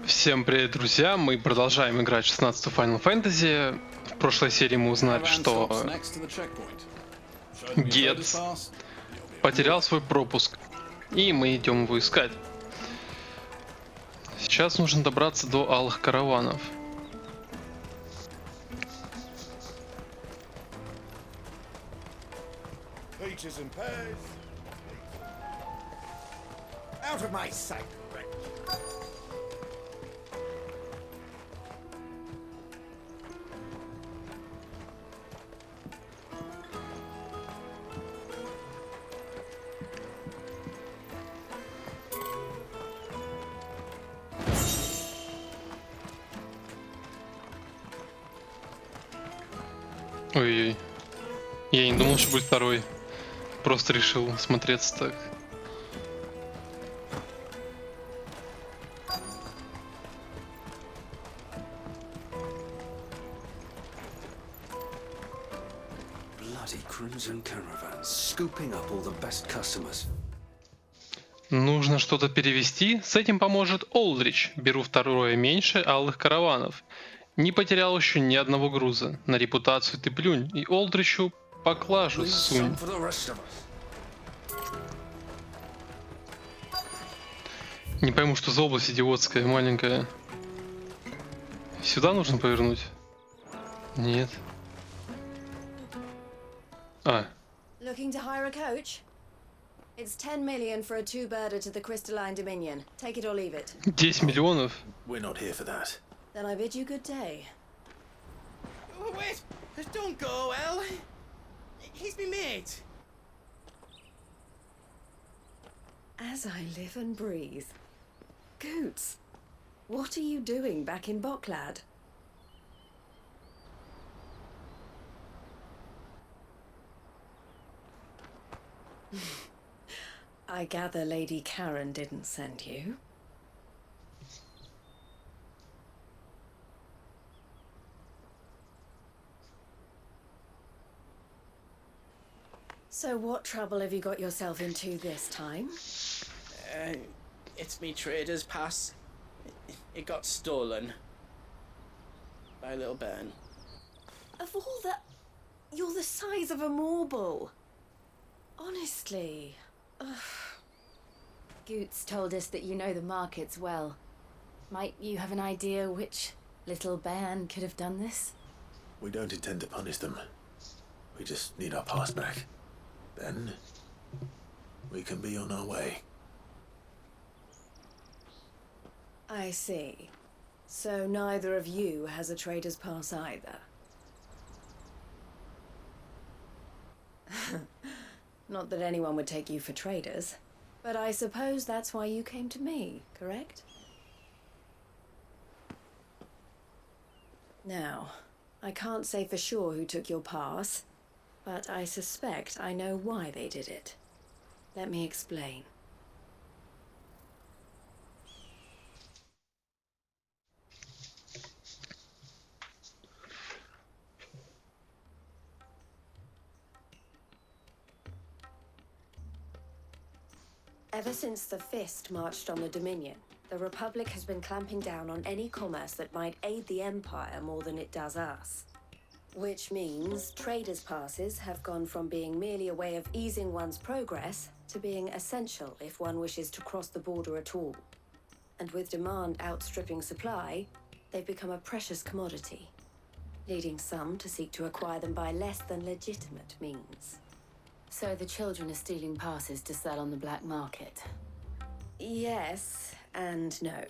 Всем привет, друзья! Мы продолжаем играть в 16-ю Final Fantasy. В прошлой серии мы узнали, что Гетц потерял свой пропуск, и мы идем его искать. Сейчас нужно добраться до алых караванов. Ой-ой. Я не думал, что будет второй. Просто решил смотреться так. Нужно что-то перевести. С этим поможет Олдрич. Беру второе меньше алых караванов. Не потерял еще ни одного груза. На репутацию ты плюнь. И Олдричу поклажу сунь. Не пойму, что за область идиотская, маленькая. Сюда нужно повернуть? Нет. А. Looking to hire a coach? It's 10 million for a two-birder to the Crystalline Dominion. Take it or leave it. 10 миллионов? We're not here for that. Then I bid you good day. Oh, wait! Don't go, El. He's my mate. As I live and breathe. Goots, what are you doing back in Boklad? I gather Lady Karen didn't send you. So what trouble have you got yourself into this time? It's me trader's pass. It got stolen by a little bairn. Of all the... You're the size of a marble. Honestly. Ugh. Goots told us that you know the markets well. Might you have an idea which little bairn could have done this? We don't intend to punish them. We just need our pass back. Then we can be on our way. I see. So neither of you has a trader's pass either. Not that anyone would take you for traders, but I suppose that's why you came to me, correct? Now, I can't say for sure who took your pass, but I suspect I know why they did it. Let me explain. Ever since the Fist marched on the Dominion, the Republic has been clamping down on any commerce that might aid the Empire more than it does us. Which means traders' passes have gone from being merely a way of easing one's progress to being essential if one wishes to cross the border at all. And with demand outstripping supply, they've become a precious commodity, leading some to seek to acquire them by less than legitimate means. So the children are stealing passes to sell on the black market? Yes and no.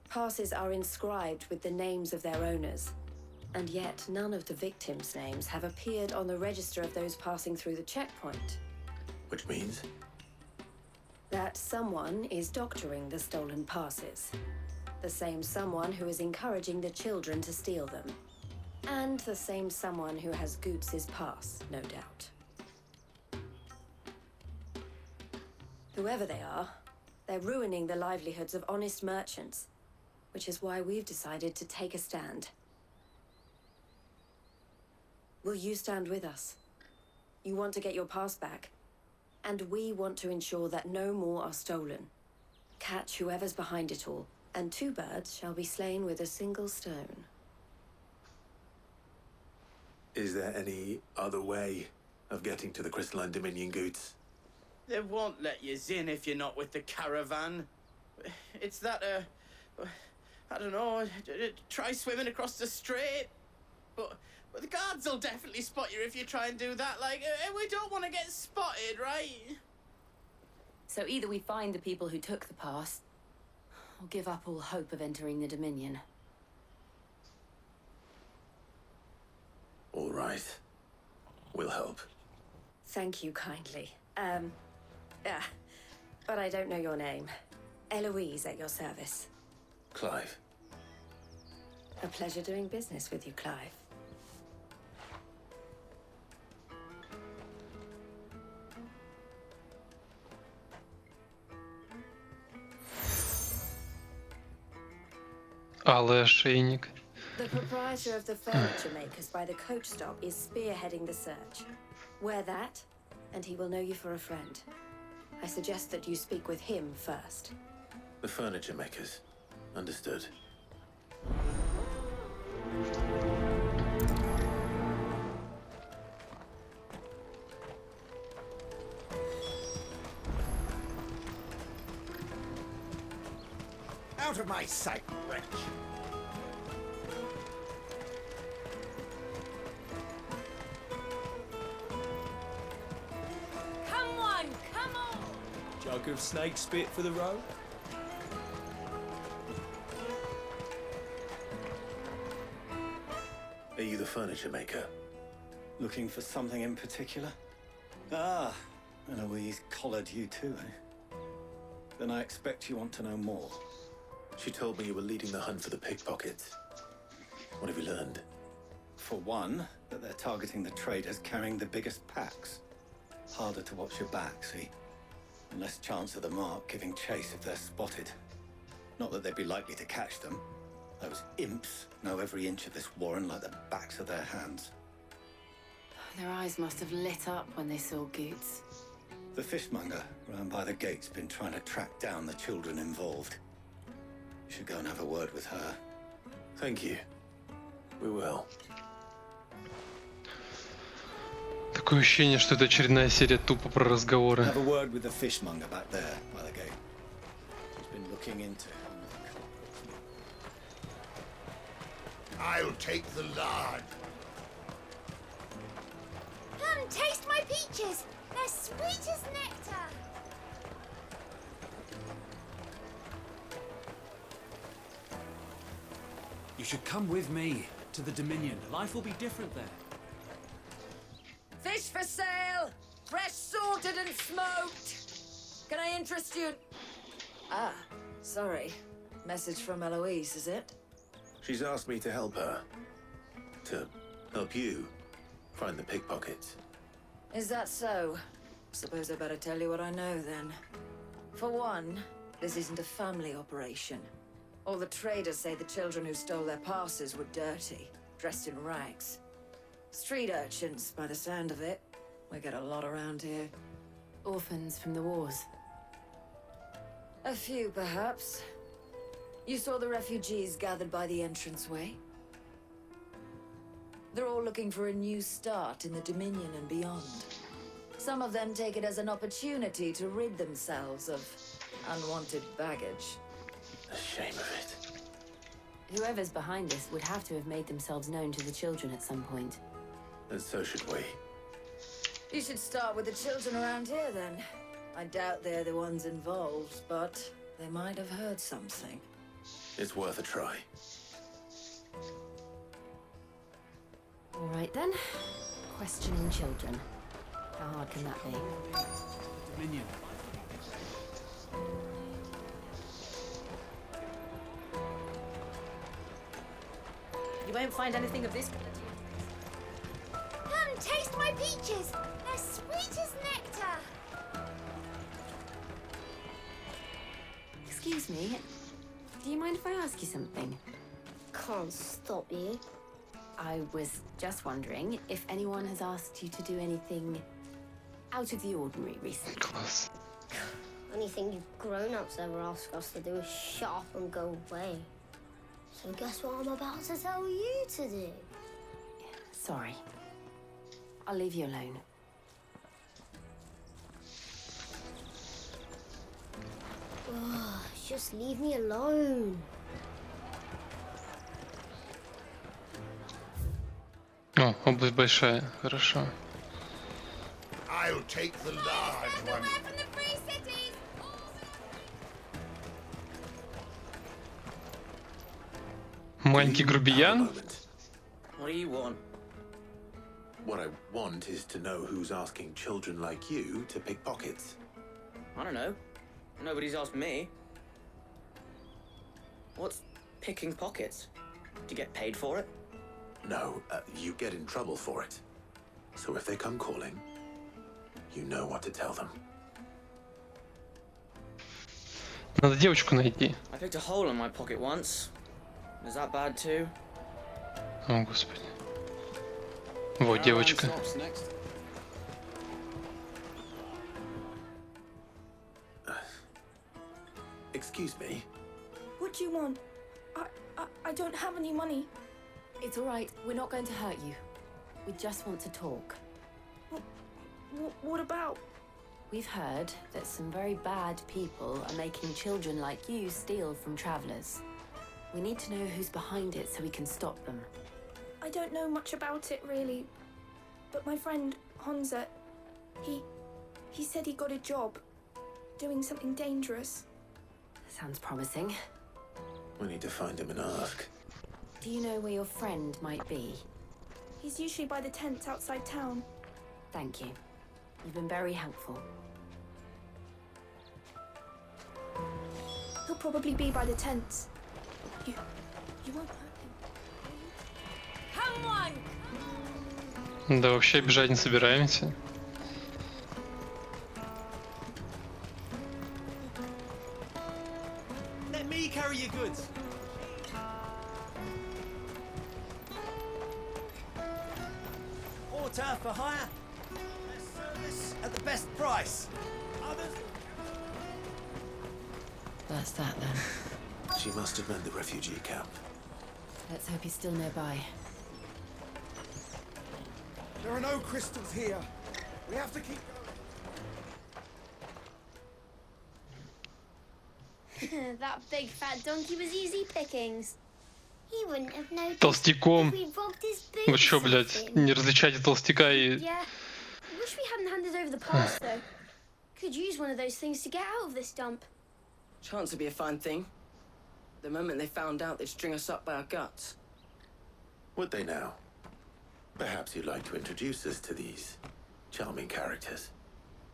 Passes are inscribed with the names of their owners, and yet none of the victims' names have appeared on the register of those passing through the checkpoint. Which means? That someone is doctoring the stolen passes. The same someone who is encouraging the children to steal them. And the same someone who has Goots' pass, no doubt. Whoever they are, they're ruining the livelihoods of honest merchants, which is why we've decided to take a stand. Will you stand with us? You want to get your pass back, and we want to ensure that no more are stolen. Catch whoever's behind it all, and 2 birds shall be slain with a single stone. Is there any other way of getting to the Crystalline Dominion, Goots? They won't let you in if you're not with the caravan. It's that, I don't know, try swimming across the strait. But the guards will definitely spot you if you try and do that. Like, we don't want to get spotted, right? So either we find the people who took the pass, or give up all hope of entering the Dominion. All right. We'll help. Thank you kindly. But I don't know your name. Eloise at your service. Clive. A pleasure doing business with you, Clive. Алый ошейник. The proprietor of the furniture makers by the coach stop is spearheading the search. Wear that, and he will know you for a friend. I suggest that you speak with him first. The furniture makers. Understood. Out of my sight, wretch! Come on, come on! Jug of snake spit for the road? Are you the furniture maker? Looking for something in particular? Ah, Eloise collared you too, eh? Then I expect you want to know more. She told me you were leading the hunt for the pickpockets. What have you learned? For one, that they're targeting the traders carrying the biggest packs. Harder to watch your back, see? And less chance of the mark giving chase if they're spotted. Not that they'd be likely to catch them. Those imps know every inch of this warren like the backs of their hands. Their eyes must have lit up when they saw Gutz. The fishmonger round by the gate's been trying to track down the children involved. You should go and have a word with her. Thank you. We will. Такое ощущение, что это очередная серия тупо про разговоры. Have a word with the fishmonger back there by the gate. She's been looking into who the culprits. I'll take the lard. Come, taste my peaches. They're sweet as nectar. You should come with me to the Dominion. Life will be different there. Fish for sale! Fresh salted and smoked! Can I interest you? Ah, sorry. Message from Eloise, is it? She's asked me to help her. To help you find the pickpockets. Is that so? Suppose I better tell you what I know then. For one, this isn't a family operation. All the traders say the children who stole their passes were dirty, dressed in rags. Street urchins, by the sound of it. We get a lot around here. Orphans from the wars. A few, perhaps. You saw the refugees gathered by the entranceway? They're all looking for a new start in the Dominion and beyond. Some of them take it as an opportunity to rid themselves of unwanted baggage. The shame of it. Whoever's behind this would have to have made themselves known to the children at some point. And so should we. You should start with the children around here, then. I doubt they're the ones involved, but they might have heard something. It's worth a try. All right, then. Questioning children. How hard can that be? Dominion. You won't find anything of this. Come, taste my peaches. They're sweet as nectar. Excuse me. Do you mind if I ask you something? Can't stop you. I was just wondering if anyone has asked you to do anything out of the ordinary recently. Класс. Only thing you grown-ups ever ask us to do is shut up and go away. So guess what I'm about to tell you to do? Sorry. I'll leave you alone. Oh, just leave me alone. О, область большая, хорошо. I'll take the large one. From the free cities! Маленький Have a грубиян? moment. What do you want? What I want is to know who's asking children like you to pick pockets. I don't know. Nobody's asked me. What's picking pockets? Do you get paid for it? No, you get in trouble for it. So if they come calling, you know what to tell them. Надо девочку найти. I picked a hole in my pocket once. Is that bad too? О, господи. Вот девочка. Excuse me? What do you want? I don't have any money. It's all right. We're not going to hurt you. We just want to talk. What about? We've heard that some very bad people are making children like you steal from travelers. We need to know who's behind it so we can stop them. I don't know much about it really, but my friend Honza, he said he got a job doing something dangerous. Sounds promising. We need to find him and ask. Do you know where your friend might be? He's usually by the tents outside town. Thank you. You've been very helpful. He'll probably be by the tents. You won't hurt him. Come on! Да вообще бежать не собираемся. Let me carry your goods. Water for hire. Best service at the best price. Others. That's that then. She must have meant the refugee camp. Let's hope he's still nearby. There are no crystals here. We have to keep going. That big fat donkey was easy pickings. He wouldn't have noticed Толстяком. if we robbed his boots. Вы чё, блядь, something. не различаете толстяка и... Yeah. Wish we hadn't handed over the pass though. Could use one of those things to get out of this dump. Chance would be a fine thing. The moment they found out, they'd string us up by our guts. Would they now? Perhaps you'd like to introduce us to these charming characters.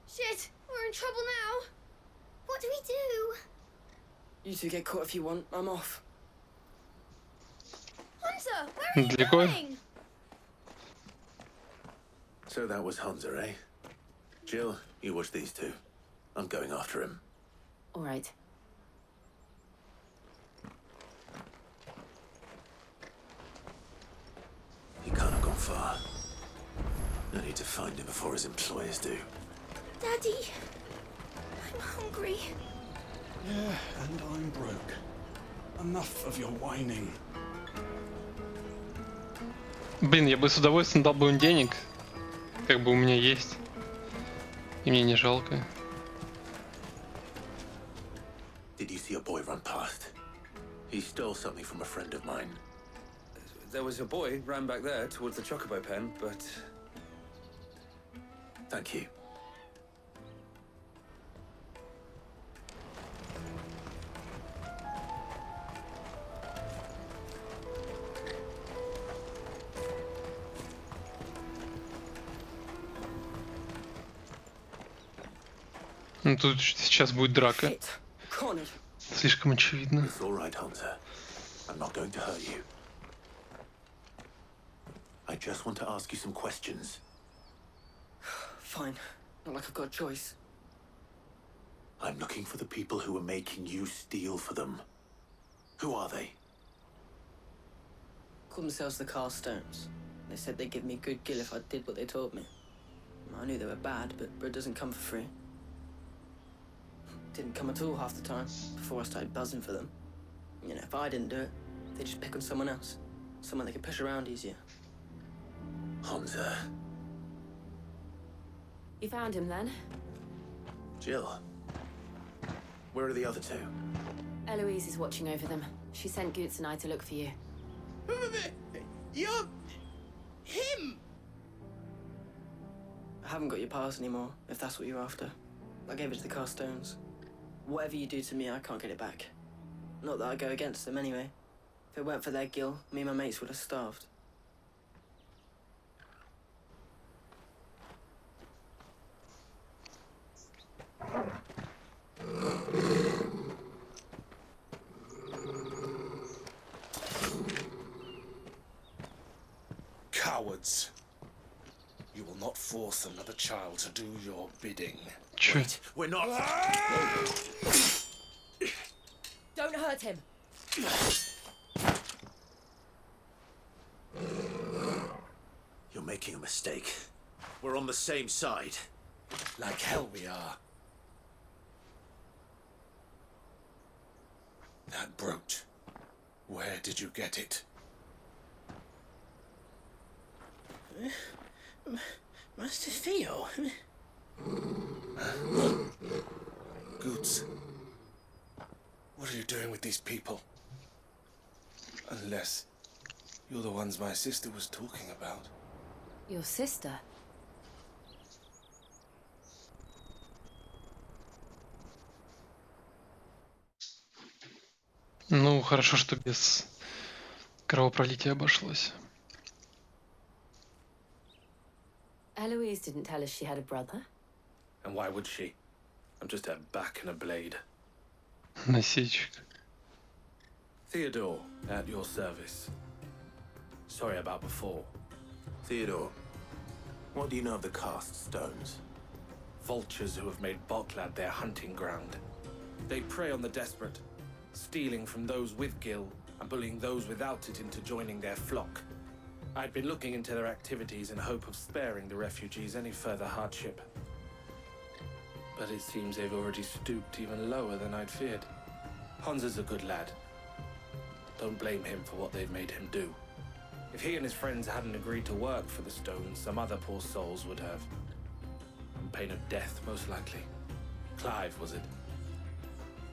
Shit, we're in trouble now. What do we do? You two get caught if you want. I'm off. Hunter, where are you Далеко? going? So that was Hunza, eh? Jill, you watch these two. I'm going after him. All right. He can't have gone far. I need to find him before his employers do. Daddy, I'm hungry. Yeah, and I'm broke. Enough of your whining. Блин, я бы с удовольствием дал бы им денег. Как бы у меня есть. И мне не жалко. Did you see a boy run past? He stole something from a friend of mine. There was a boy ran back there towards the chocobo pen, but Thank you. Ну тут сейчас будет драка. Shit. Cornered. Слишком очевидно. It's all right, Hunter. I'm not going to hurt you. I just want to ask you some questions. Fine. Not like I've got a choice. I'm looking for the people who are making you steal for them. Who are they? Call themselves the Carstones. They said they'd give me good gill if I did what they told me. I knew they were bad, but bread doesn't come for free. didn't come at all half the time before I started buzzing for them. You know, if I didn't do it, they'd just pick on someone else. Someone they could push around easier. Hansa. You found him then? Jill. Where are the other two? Eloise is watching over them. She sent Gutz and I to look for you. You're... him! I haven't got your pass anymore, if that's what you're after. I gave it to the cast stones. Whatever you do to me, I can't get it back. Not that I go against them anyway. If it weren't for their Gil, me and my mates would have starved. Cowards. You will not force another child to do your bidding. Wait, we're not... Don't hurt him! You're making a mistake. We're on the same side. Like hell we are. That brooch. Where did you get it? Master Theo? Gutz. What are you doing with these people? Unless you're the ones my sister was talking about. Your sister? Ну, хорошо, что без кровопролития обошлось. Eloise didn't tell us she had a brother. And why would she? I'm just a back and a blade. Насечек. Theodor, at your service. Sorry about before. Theodor, what do you know of the cast stones? Vultures who have made Boklad their hunting ground. They prey on the desperate, stealing from those with Gil and bullying those without it into joining their flock. I'd been looking into their activities in hope of sparing the refugees any further hardship. But it seems they've already stooped even lower than I'd feared. Hansa's a good lad. Don't blame him for what they've made him do. If he and his friends hadn't agreed to work for the stones, some other poor souls would have. On pain of death, most likely. Clive, was it?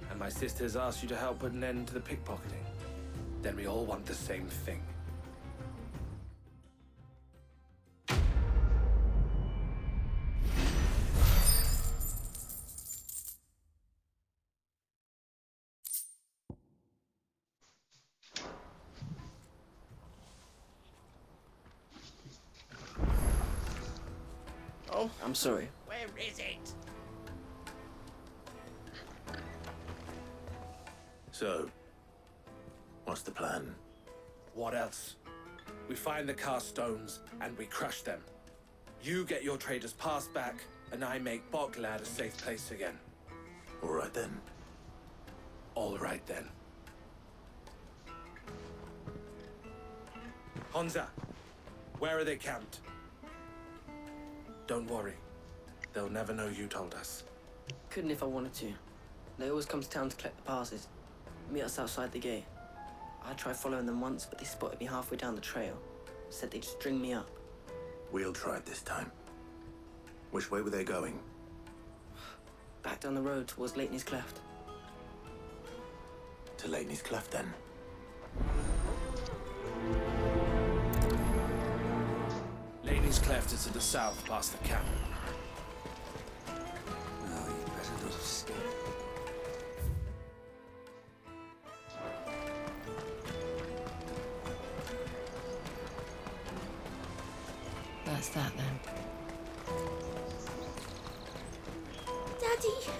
And my sisters asked you to help put an end to the pickpocketing. Then we all want the same thing. Oh, I'm sorry. Where is it? So, what's the plan? What else? We find the cast stones and we crush them. You get your trader's pass back, and I make Boklad a safe place again. All right then. All right then. Hansa, where are they camped? Don't worry. They'll never know you told us. Couldn't if I wanted to. They always come to town to collect the passes. Meet us outside the gate. I tried following them once, but they spotted me halfway down the trail. Said they'd string me up. We'll try it this time. Which way were they going? Back down the road towards Lateney's Cleft. To Lateney's Cleft then. Lateney's Cleft is to the south, past the camp. No, you better not have stayed. That's that then. Daddy!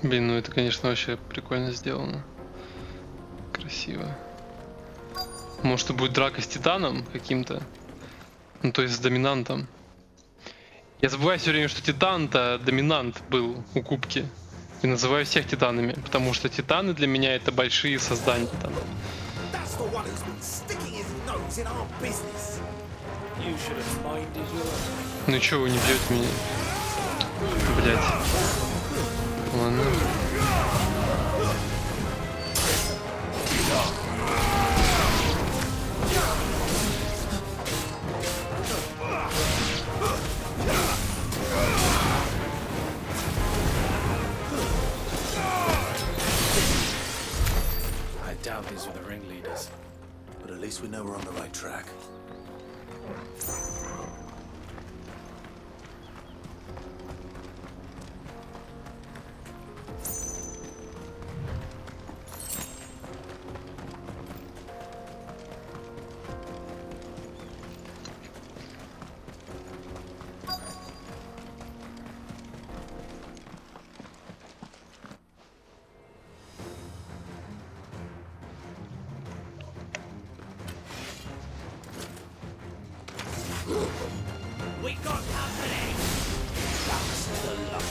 Блин, ну это, конечно, вообще прикольно сделано. Красиво. Может, это будет драка с Титаном каким-то? Ну, то есть с доминантом. Я забываю все время, что Титан-то доминант был у кубки. И называю всех Титанами, потому что Титаны для меня это большие создания Титанов. That's the one who's been sticking his nose in our business. You should have minded your own. Ну чё вы не бьете меня? Блять. Ладно. I doubt these were the ringleaders. But at least we know we're on the right track. We got company. That's the luck.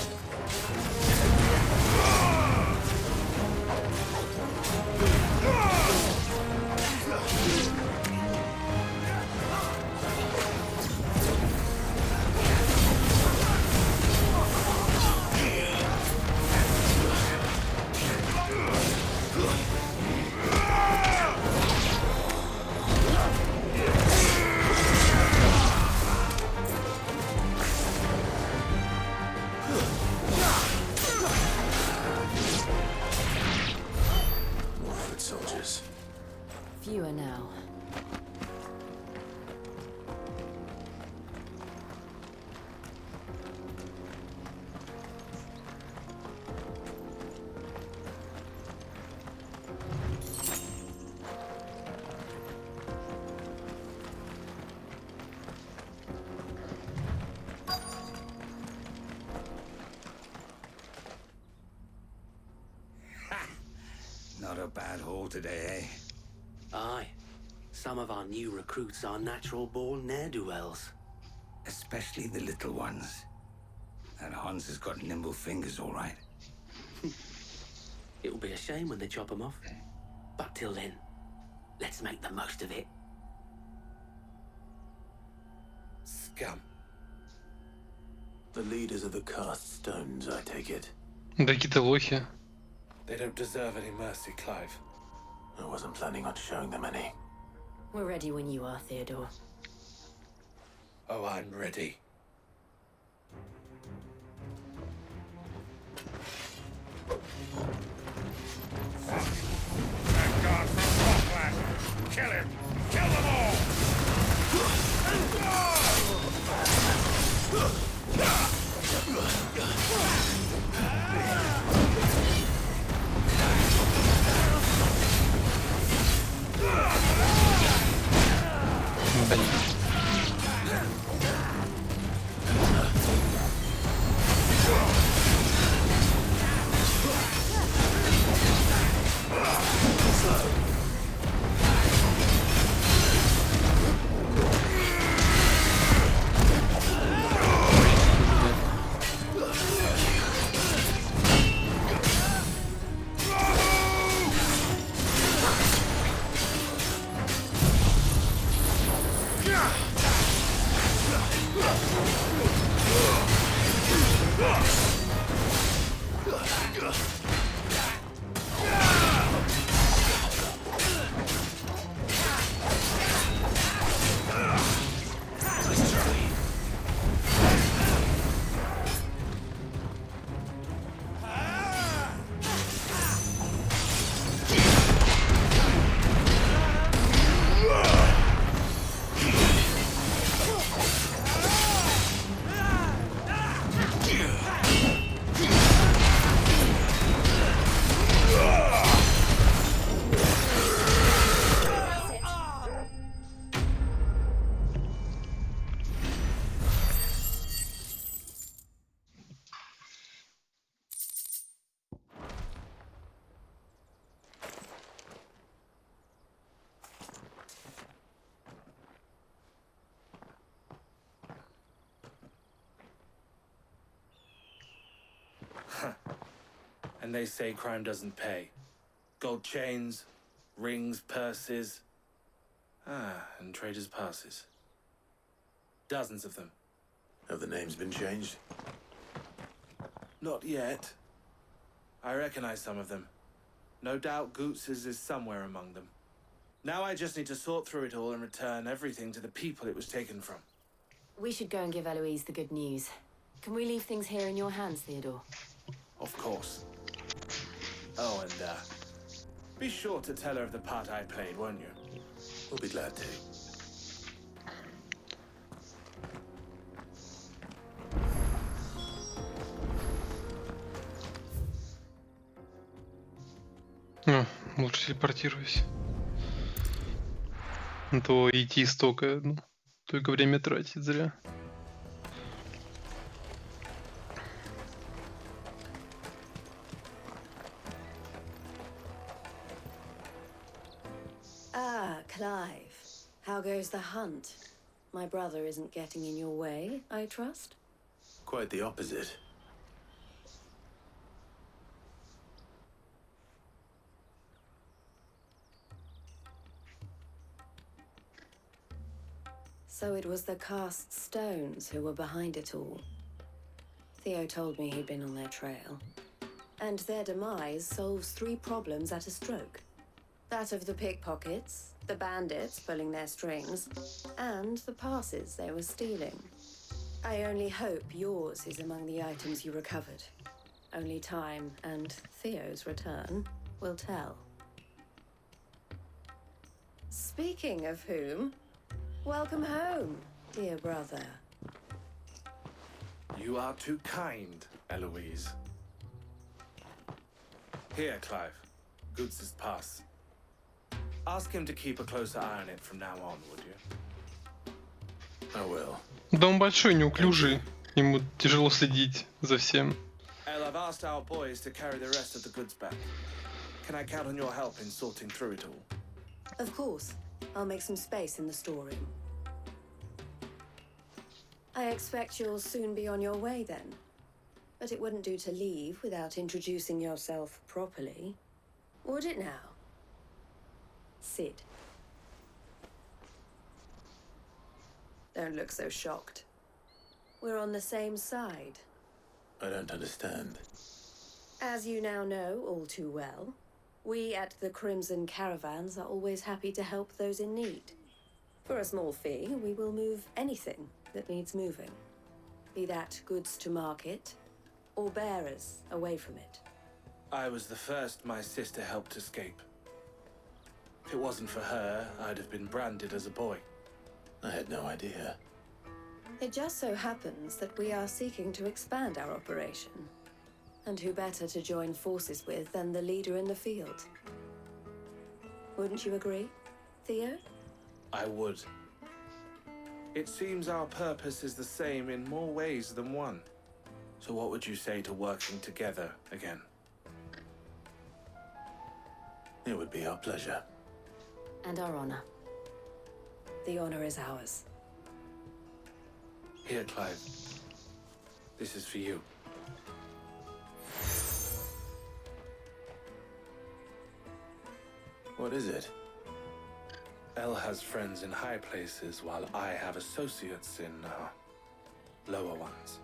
More foot soldiers. Fewer now. Not a bad haul today, eh? Aye. Some of our new recruits are natural-born ne'er-do-wells. Especially the little ones. And Hans has got nimble fingers, all right. It'll be a shame when they chop them off. But till then, let's make the most of it. Scum. The leaders of the cast stones, I take it. Да какие-то лохи. They don't deserve any mercy, Clive. I wasn't planning on showing them any. We're ready when you are, Theodor. Oh, I'm ready. That guard from Rockland. Kill him. Kill them all. Блин. And they say crime doesn't pay. Gold chains, rings, purses. And traders' passes. Dozens of them. Have the names been changed? Not yet. I recognize some of them. No doubt Getz's is somewhere among them. Now I just need to sort through it all and return everything to the people it was taken from. We should go and give Eloise the good news. Can we leave things here in your hands, Theodor? Of course. Oh, and be sure to tell her of the part I played, won't you? We'll be glad to. Лучше телепортируюсь. А то идти столько, только время тратить зря. Clive, how goes the hunt? My brother isn't getting in your way, I trust? Quite the opposite. So it was the cast stones who were behind it all. Theo told me he'd been on their trail. And their demise solves 3 problems at a stroke. That of the pickpockets, the bandits pulling their strings, and the passes they were stealing. I only hope yours is among the items you recovered. Only time and Theo's return will tell. Speaking of whom, welcome home, dear brother. You are too kind, Eloise. Here, Clive. Getz's pass. Ask him to keep a closer eye on it from now on, would you? I will. Да он большой, неуклюжий. Ему тяжело следить за всем. El, I've asked our boys to carry the rest of the goods back. Can I count on your help in sorting through it all? Of course. I'll make some space in the storeroom. I expect you'll soon be on your way then. But it wouldn't do to leave without introducing yourself properly. Would it now? Sid. Don't look so shocked. We're on the same side. I don't understand. As you now know all too well, we at the Crimson Caravans are always happy to help those in need. For a small fee, we will move anything that needs moving. Be that goods to market, or bearers away from it. I was the first my sister helped escape. If it wasn't for her, I'd have been branded as a boy. I had no idea. It just so happens that we are seeking to expand our operation. And who better to join forces with than the leader in the field? Wouldn't you agree, Theo? I would. It seems our purpose is the same in more ways than one. So what would you say to working together again? It would be our pleasure. And our honor. The honor is ours. Here, Clive. This is for you. What is it? El has friends in high places, while I have associates in lower ones.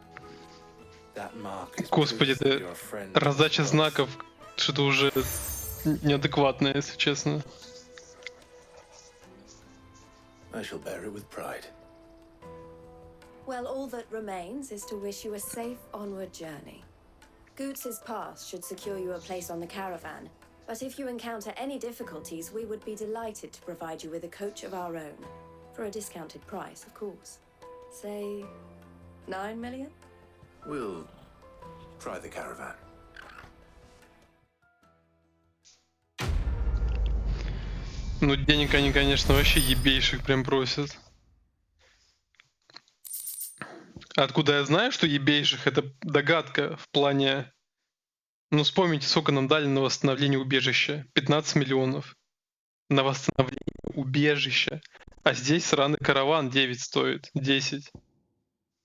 That mark is Господи, proof that да you're a friend. раздача знаков что-то уже неадекватное, если честно. I shall bear it with pride. Well, all that remains is to wish you a safe onward journey. Getz's pass should secure you a place on the caravan, but if you encounter any difficulties, we would be delighted to provide you with a coach of our own. For a discounted price, of course. Say, 9 million? We'll try the caravan. Ну, денег они, конечно, вообще ебейших прям просят. Откуда я знаю, что ебейших? Это догадка в плане... Ну, вспомните, сколько нам дали на восстановление убежища. 15 миллионов. На восстановление убежища. А здесь сраный караван 9 стоит. 10.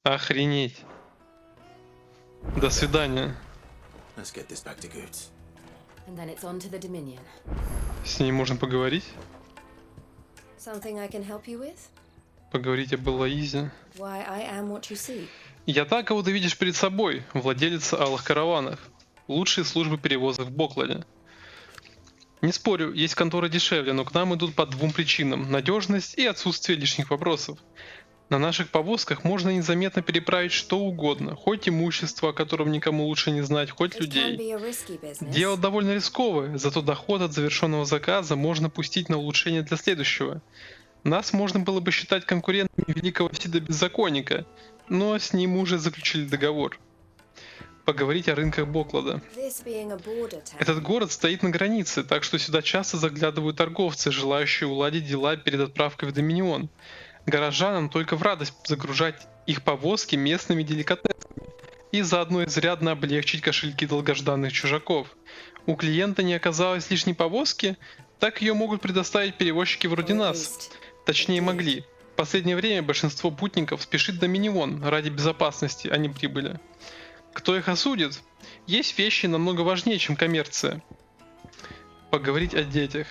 Охренеть. До свидания. Let's get this back to Gutz. And then it's on to the Dominion. С ней можно поговорить? Something I can help you with? Поговорить об Элоизе. Why, I am what you see. Я та, кого ты видишь перед собой, владелица алых караванов. Лучшие службы перевозок в Бокладе. Не спорю, есть конторы дешевле, но к нам идут по двум причинам: надежность и отсутствие лишних вопросов. На наших повозках можно незаметно переправить что угодно, хоть имущество, о котором никому лучше не знать, хоть людей. Дело довольно рисковое, зато доход от завершенного заказа можно пустить на улучшение для следующего. Нас можно было бы считать конкурентами великого Сида Беззаконника, но с ним уже заключили договор. Поговорить о рынках Боклада. Этот город стоит на границе, так что сюда часто заглядывают торговцы, желающие уладить дела перед отправкой в Доминион. Горожанам только в радость загружать их повозки местными деликатесами и заодно изрядно облегчить кошельки долгожданных чужаков. У клиента не оказалось лишней повозки, так ее могут предоставить перевозчики вроде нас. Точнее, могли. В последнее время большинство путников спешит в Доминион ради безопасности, а не прибыли. Кто их осудит? Есть вещи намного важнее, чем коммерция. Поговорить о детях.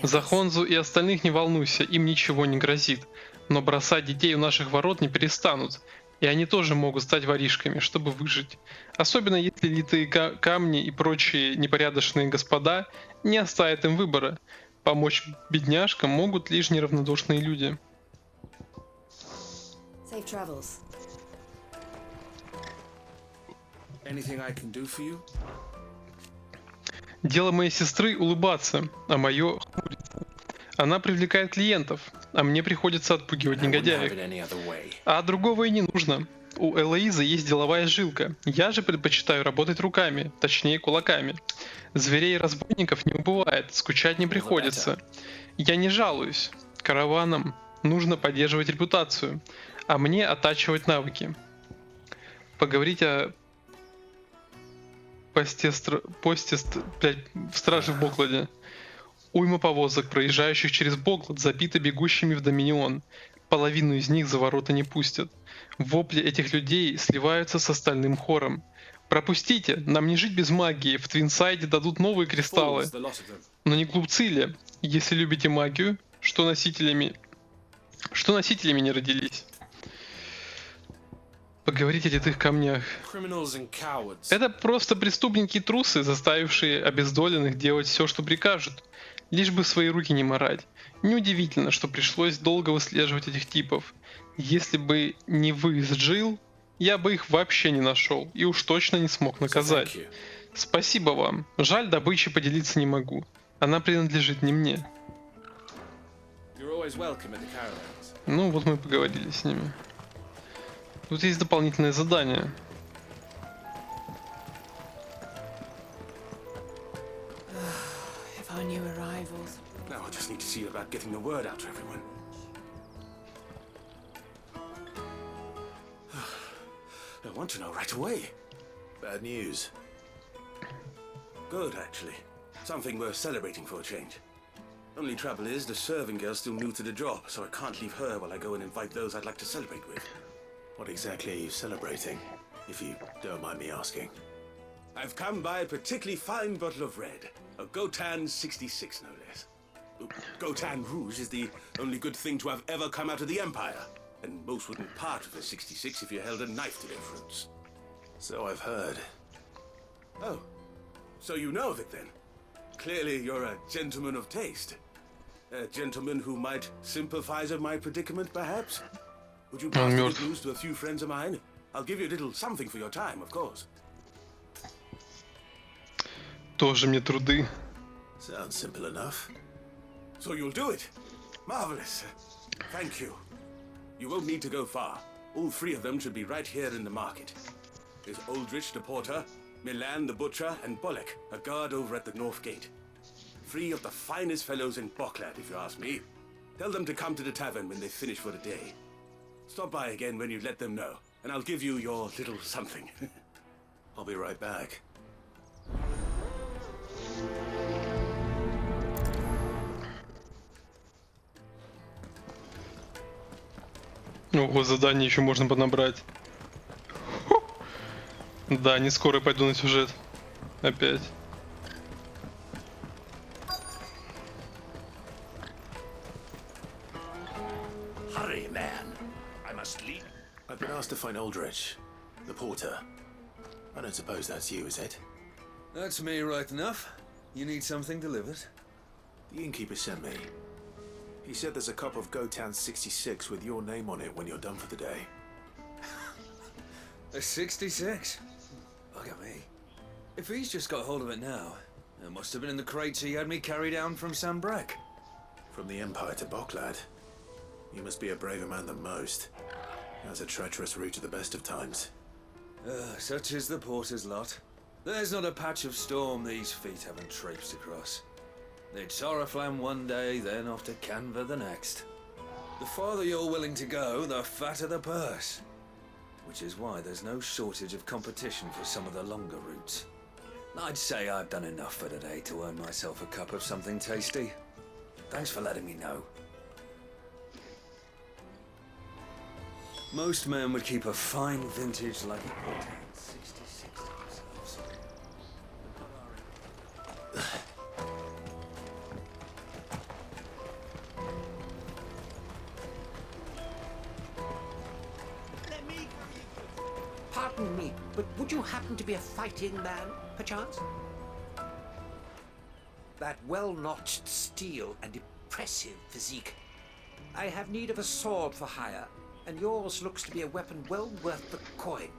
За Хонзу и остальных не волнуйся, им ничего не грозит. Но бросать детей у наших ворот не перестанут. И они тоже могут стать воришками, чтобы выжить. Особенно если литые камни и прочие непорядочные господа не оставят им выбора. Помочь бедняжкам могут лишь неравнодушные люди. Дело моей сестры улыбаться, а мое хмуриться. Она привлекает клиентов, а мне приходится отпугивать негодяев. А другого и не нужно. У Элоизы есть деловая жилка. Я же предпочитаю работать руками, точнее кулаками. Зверей и разбойников не убывает, скучать не приходится. Я не жалуюсь. Караванам нужно поддерживать репутацию, а мне оттачивать навыки. Поговорить о в страже в Бокладе. Уйма повозок, проезжающих через Боклад, забиты бегущими в Доминион. Половину из них за ворота не пустят. Вопли этих людей сливаются с остальным хором. Пропустите, нам не жить без магии, в Твинсайде дадут новые кристаллы. Но не глупцы ли, если любите магию, что носителями не родились? Поговорить о литых камнях. Это просто преступники и трусы, заставившие обездоленных делать все, что прикажут, лишь бы свои руки не марать. Неудивительно, что пришлось долго выслеживать этих типов. Если бы не вы с Джилл, я бы их вообще не нашел и уж точно не смог наказать. Спасибо вам. Жаль, добычей поделиться не могу. Она принадлежит не мне. Ну вот мы поговорили с ними. Тут есть дополнительное задание. Now I just need to see about getting the word out to everyone. I want to know right away. Bad news. Good, actually. Something worth celebrating for a change. Only trouble is, the serving girl's still new to the job, so I can't leave her while I go and invite those I'd like to celebrate with. What exactly are you celebrating, if you don't mind me asking? I've come by a particularly fine bottle of red. A Gotan 66, no less. Gotan Rouge is the only good thing to have ever come out of the Empire. And most wouldn't part with a 66 if you held a knife to their throats. So I've heard. Oh, so you know of it then? Clearly you're a gentleman of taste. A gentleman who might sympathize with my predicament, perhaps? Would you pass the good news to a few friends of mine? I'll give you a little something for your time, of course. Тоже мне труды. Sounds simple enough. So you'll do it? Marvelous. Thank you. You won't need to go far. All three of them should be right here in the market. There's Aldrich the porter, Milan the butcher, and Bolek, a guard over at the north gate. Three of the finest fellows in Boklad, if you ask me. Tell them to come to the tavern when they finish for the day. Stop by again when you let them know, and I'll give you your little something. I'll be right back. Ого, задание еще можно поднабрать. Да, не скоро пойду на сюжет. Опять. Hurry, man. I must leave. I've been asked to find Aldrich, the porter. I don't suppose that's you, is it? That's me right enough. You need something delivered? The innkeeper sent me. He said there's a cup of Gotan 66 with your name on it when you're done for the day. A 66? Look at me. If he's just got hold of it now, it must have been in the crates he had me carry down from Sambrek. From the Empire to Boklad. You must be a braver man than most. That's a treacherous route to the best of times. Such is the porter's lot. There's not a patch of storm these feet haven't traipsed across. It's Oriflamme one day, then off to Canva the next. The farther you're willing to go, the fatter the purse. Which is why there's no shortage of competition for some of the longer routes. I'd say I've done enough for today to earn myself a cup of something tasty. Thanks for letting me know. Most men would keep a fine vintage like a Gotan 66 to themselves. Pardon me, but would you happen to be a fighting man, perchance? That well-notched steel and impressive physique. I have need of a sword for hire, and yours looks to be a weapon well worth the coin.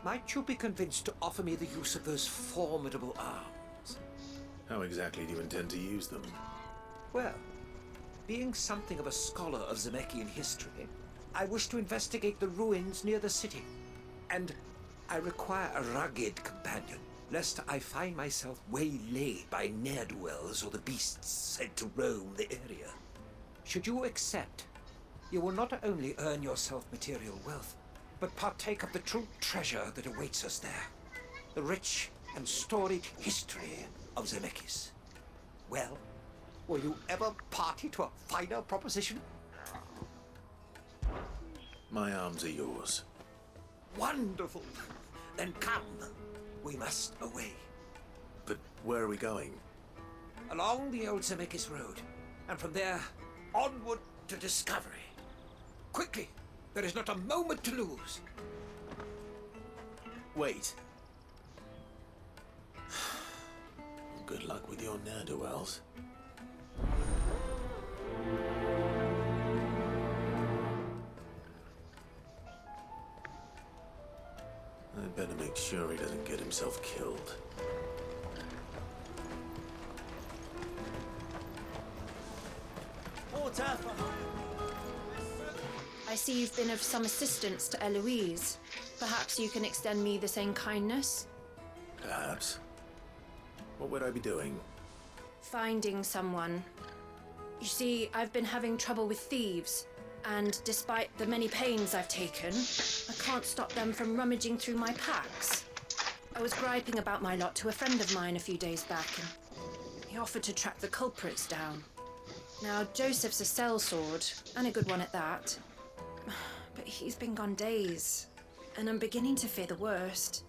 Might you be convinced to offer me the use of those formidable arms? How exactly do you intend to use them? Well, being something of a scholar of Zemeckis history, I wish to investigate the ruins near the city. And I require a rugged companion, lest I find myself waylaid by ne'er-do-wells or the beasts said to roam the area. Should you accept, you will not only earn yourself material wealth, but partake of the true treasure that awaits us there. The rich and storied history of Zemeckis. Well, will you ever party to a finer proposition? My arms are yours. Wonderful! Then come. We must away. But where are we going? Along the old Zemeckis Road, and from there, onward to discovery. Quickly! There is not a moment to lose. Wait. Good luck with your ne'er-do-wells. I'd better make sure he doesn't get himself killed. I see you've been of some assistance to Элоиза. Perhaps you can extend me the same kindness? Perhaps. What would I be doing? Finding someone. You see, I've been having trouble with thieves, and despite the many pains I've taken, I can't stop them from rummaging through my packs. I was griping about my lot to a friend of mine a few days back, and he offered to track the culprits down. Now, Joseph's a sellsword, and a good one at that. But he's been gone days, and I'm beginning to fear the worst.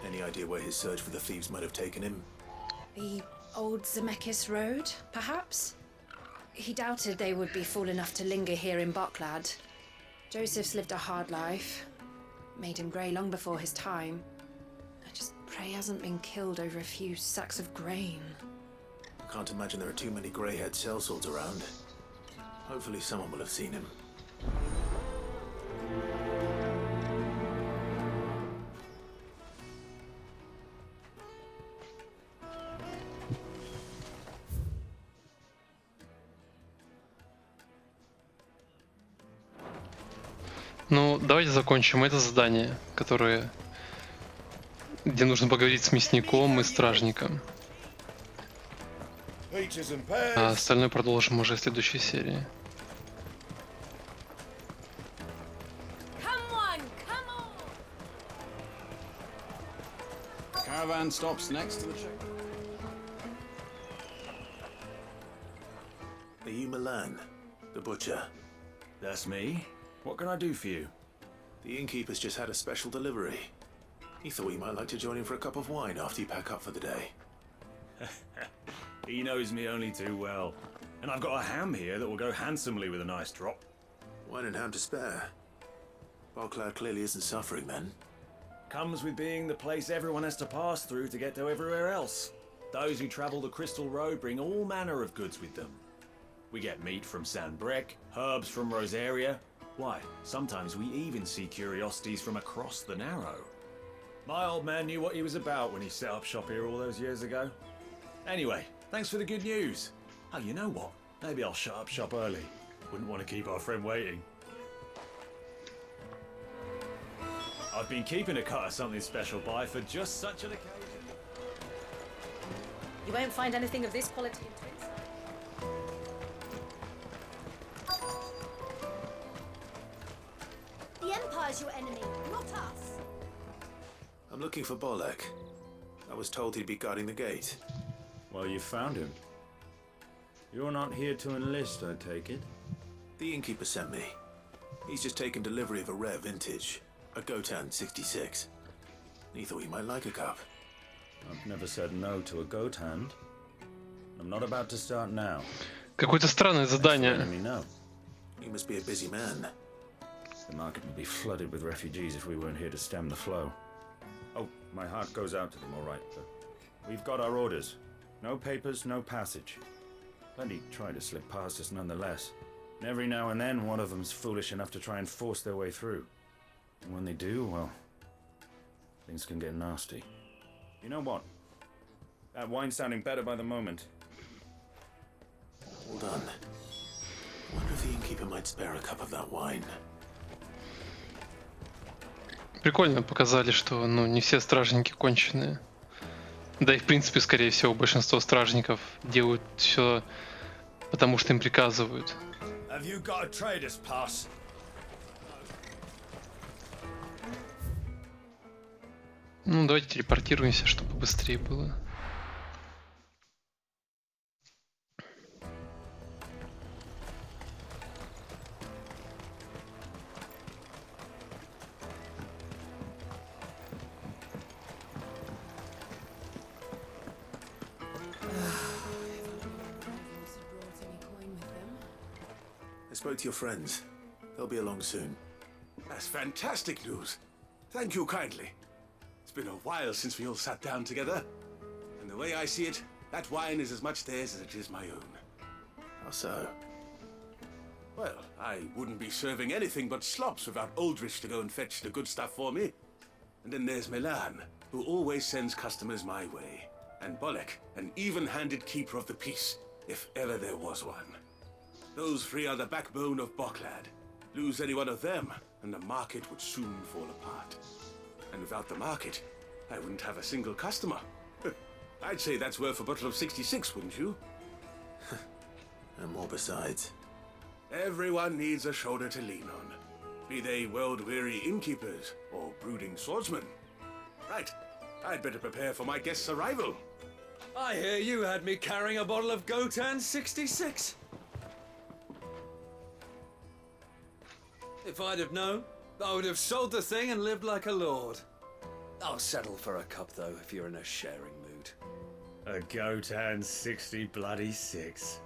Any idea where his search for the thieves might have taken him? The old Zemeckis Road, perhaps? He doubted they would be fool enough to linger here in Boklad. Joseph's lived a hard life. Made him grey long before his time. I just pray he hasn't been killed over a few sacks of grain. Can't imagine there are too many grey-haired sellswords around. Hopefully someone will have seen him. Ну, давайте закончим это задание, где нужно поговорить с мясником и стражником. А остальное продолжим уже в следующей серии. Caravan stops next to the check. Are you Milan, the butcher? That's me. What can I do for you? The innkeeper's just had a special delivery. He thought you might like to join him for a cup of wine after you pack up for the day. He knows me only too well. And I've got a ham here that will go handsomely with a nice drop. Wine and ham to spare. Bocklad clearly isn't suffering then. Comes with being the place everyone has to pass through to get to everywhere else. Those who travel the Crystal Road bring all manner of goods with them. We get meat from Sanbrec, herbs from Rosaria. Why, sometimes we even see curiosities from across the Narrow. My old man knew what he was about when he set up shop here all those years ago. Anyway, thanks for the good news. Oh, you know what? Maybe I'll shut up shop early. Wouldn't want to keep our friend waiting. I've been keeping a cut of something special by for just such an occasion. You won't find anything of this quality in Twins. The Empire's your enemy, not us. I'm looking for Bolek. I was told he'd be guarding the gate. Well, you found him. You're not here to enlist, I take it? The innkeeper sent me. He's just taken delivery of a rare vintage, a Gotan 66. He thought you might like a cup. I've never said no to a goat hand. I'm not about to start now. Какое-то странное задание. You must be a busy man. The market would be flooded with refugees if we weren't here to stem the flow. Oh, my heart goes out to them, all right, but we've got our orders. No papers, no passage. Plenty try to slip past us nonetheless. And every now and then, one of them's foolish enough to try and force their way through. And when they do, well, things can get nasty. You know what? That wine's sounding better by the moment. Hold on. Wonder if the innkeeper might spare a cup of that wine. Прикольно показали, что ну не все стражники конченые. Да и в принципе, скорее всего, большинство стражников делают все потому, что им приказывают. Have you got a trader's pass? Ну, давайте телепортируемся, чтобы быстрее было. I spoke to your friends. They'll be along soon. That's fantastic news. Thank you kindly. It's been a while since we all sat down together. And the way I see it, that wine is as much theirs as it is my own. How so? Well, I wouldn't be serving anything but slops without Aldrich to go and fetch the good stuff for me. And then there's Milan, who always sends customers my way. And Bolek, an even-handed keeper of the peace, if ever there was one. Those three are the backbone of Bocklad. Lose any one of them, and the market would soon fall apart. And without the market, I wouldn't have a single customer. I'd say that's worth a bottle of 66, wouldn't you? And more besides. Everyone needs a shoulder to lean on. Be they world-weary innkeepers or brooding swordsmen. Right, I'd better prepare for my guest's arrival. I hear you had me carrying a bottle of Gotan 66. If I'd have known, I would have sold the thing and lived like a lord. I'll settle for a cup, though, if you're in a sharing mood. A Gotan 66.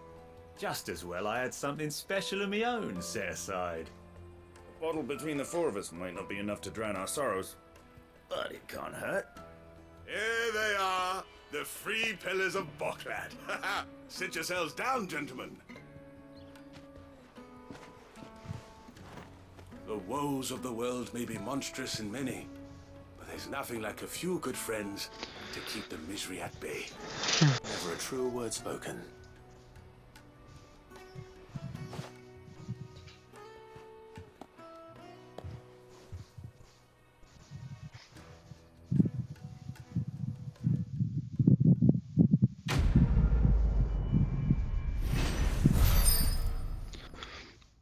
Just as well I had something special of my own set aside. A bottle between the four of us might not be enough to drown our sorrows, but it can't hurt. Here they are, the three pillars of Bocklad. Sit yourselves down, gentlemen. The woes of the world may be monstrous in many, but there's nothing like a few good friends to keep the misery at bay. Never a truer word spoken.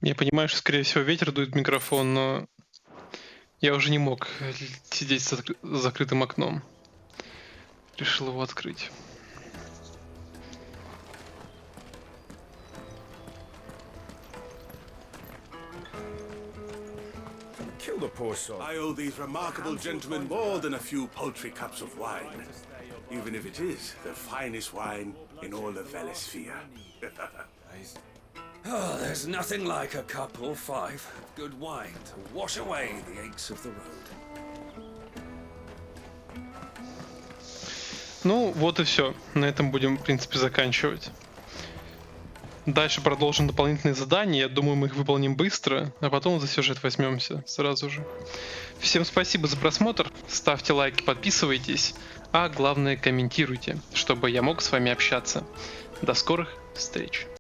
Я понимаю, что, скорее всего, ветер дует в микрофон, но я уже не мог сидеть с закрытым окном. Решил его открыть. Kill the poor soul. I owe these remarkable gentlemen more than a few paltry cups of wine, even if it is the finest wine in all of Valisphere. Oh, there's nothing like a cup or five of good wine to wash away the aches of the road. Ну, вот и все. На этом будем, в принципе, заканчивать. Дальше продолжим дополнительные задания. Я думаю, мы их выполним быстро, а потом за сюжет возьмемся сразу же. Всем спасибо за просмотр. Ставьте лайки, подписывайтесь. А главное, комментируйте, чтобы я мог с вами общаться. До скорых встреч.